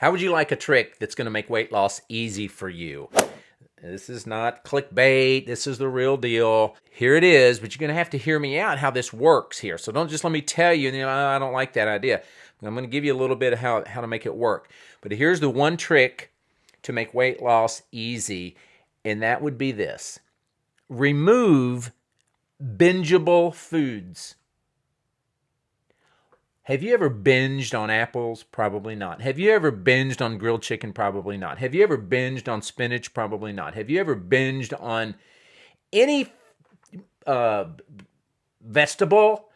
How would you like a trick that's going to make weight loss easy for you? This is not clickbait. This is the real deal. Here it is, but you're going to have to hear me out how this works here. So don't just let me tell you, I don't like that idea. I'm going to give you a little bit of how to make it work. But here's the one trick to make weight loss easy, and that would be this. Remove bingeable foods. Have you ever binged on apples? Probably not. Have you ever binged on grilled chicken? Probably not. Have you ever binged on spinach? Probably not. Have you ever binged on any vegetable?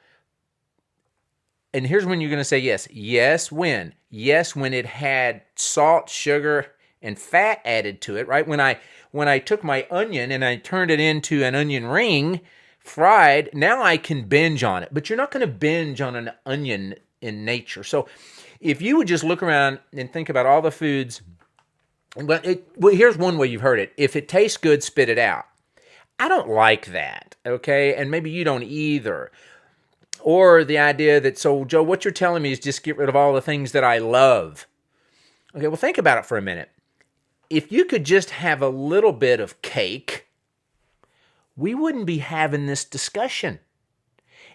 And here's when you're going to say yes. Yes, when? Yes, when it had salt, sugar, and fat added to it, right? When I took my onion and I turned it into an onion ring, fried, now I can binge on it. But you're not going to binge on an onion in nature. So if you would just look around and think about all the foods, well, here's one way you've heard it. If it tastes good, spit it out. I don't like that, okay? And maybe you don't either. Or the idea that, so Joe, what you're telling me is just get rid of all the things that I love. Okay, well, think about it for a minute. If you could just have a little bit of cake, we wouldn't be having this discussion.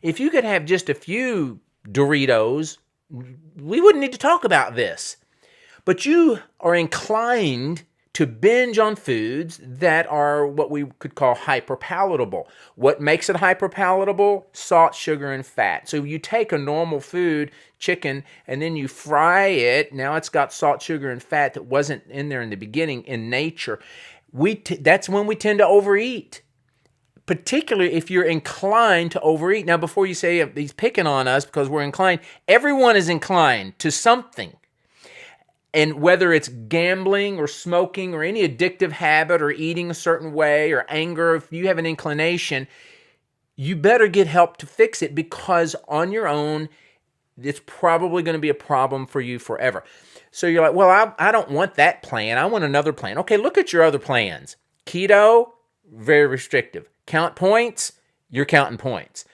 If you could have just a few Doritos, we wouldn't need to talk about this. But you are inclined to binge on foods that are what we could call hyperpalatable. What makes it hyperpalatable? Salt, sugar, and fat. So you take a normal food, chicken, and then you fry it. Now it's got salt, sugar, and fat that wasn't in there in the beginning in nature. That's when we tend to overeat, particularly if you're inclined to overeat. Now, before you say he's picking on us because we're inclined, everyone is inclined to something. And whether it's gambling or smoking or any addictive habit or eating a certain way or anger, if you have an inclination, you better get help to fix it, because on your own, it's probably going to be a problem for you forever. So you're like, well, I don't want that plan. I want another plan. Okay, look at your other plans. Keto, very restrictive. Count points, you're counting points.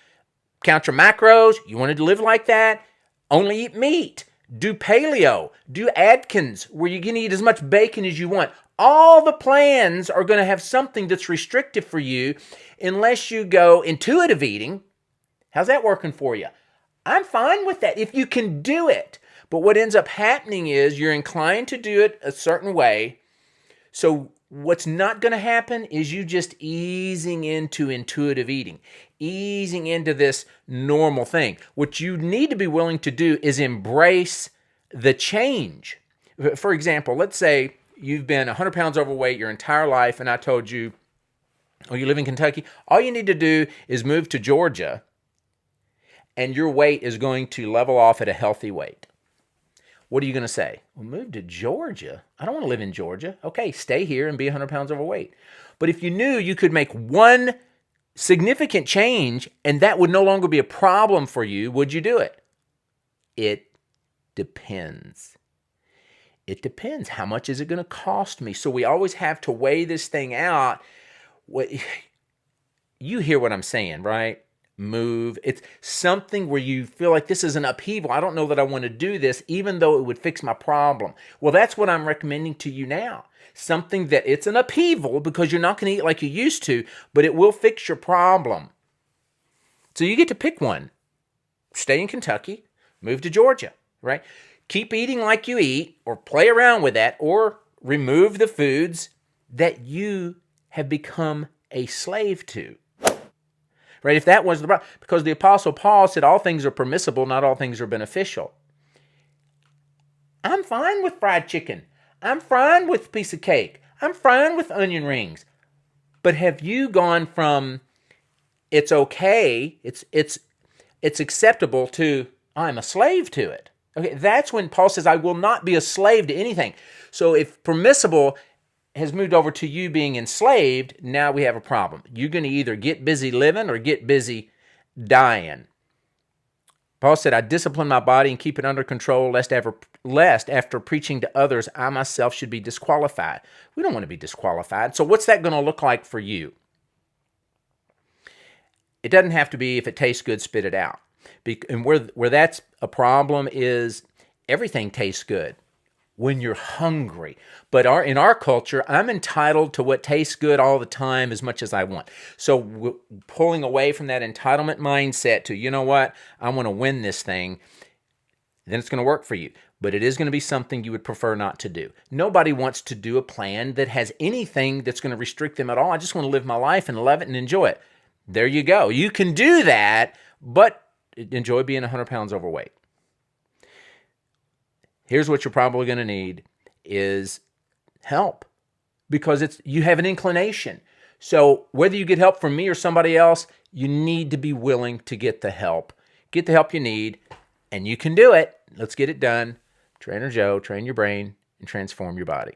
Count your macros, you want to live like that? Only eat meat. Do paleo, do Atkins, where you can eat as much bacon as you want. All the plans are going to have something that's restrictive for you unless you go intuitive eating. How's that working for you? I'm fine with that if you can do it. But what ends up happening is you're inclined to do it a certain way. So what's not going to happen is you just easing into intuitive eating, easing into this normal thing. What you need to be willing to do is embrace the change. For example, let's say you've been 100 pounds overweight your entire life, and I told you, oh, you live in Kentucky? All you need to do is move to Georgia, and your weight is going to level off at a healthy weight. What are you going to say? Well, move to Georgia? I don't want to live in Georgia. Okay, stay here and be 100 pounds overweight. But if you knew you could make one significant change and that would no longer be a problem for you, would you do it? It depends. It depends. How much is it going to cost me? So we always have to weigh this thing out. You hear what I'm saying, right? Move. It's something where you feel like this is an upheaval. I don't know that I want to do this, even though it would fix my problem. Well, that's what I'm recommending to you now. Something that it's an upheaval because you're not going to eat like you used to, but it will fix your problem. So you get to pick one. Stay in Kentucky, move to Georgia, right? Keep eating like you eat, or play around with that, or remove the foods that you have become a slave to. Right? If that was the problem, because the Apostle Paul said all things are permissible, not all things are beneficial. I'm fine with fried chicken. I'm fine with a piece of cake. I'm fine with onion rings. But have you gone from it's okay, it's acceptable to I'm a slave to it? Okay, that's when Paul says I will not be a slave to anything. So if permissible has moved over to you being enslaved, now we have a problem. You're going to either get busy living or get busy dying. Paul said, I discipline my body and keep it under control, lest after preaching to others, I myself should be disqualified. We don't want to be disqualified. So what's that going to look like for you? It doesn't have to be if it tastes good, spit it out. And where that's a problem is everything tastes good. when you're hungry. But in our culture, I'm entitled to what tastes good all the time as much as I want. So pulling away from that entitlement mindset to, you know what, I want to win this thing, then it's going to work for you. But it is going to be something you would prefer not to do. Nobody wants to do a plan that has anything that's going to restrict them at all. I just want to live my life and love it and enjoy it. There you go. You can do that, but enjoy being 100 pounds overweight. Here's what you're probably going to need is help, because you have an inclination. So whether you get help from me or somebody else, you need to be willing to get the help. Get the help you need, and you can do it. Let's get it done. Trainer Joe, train your brain and transform your body.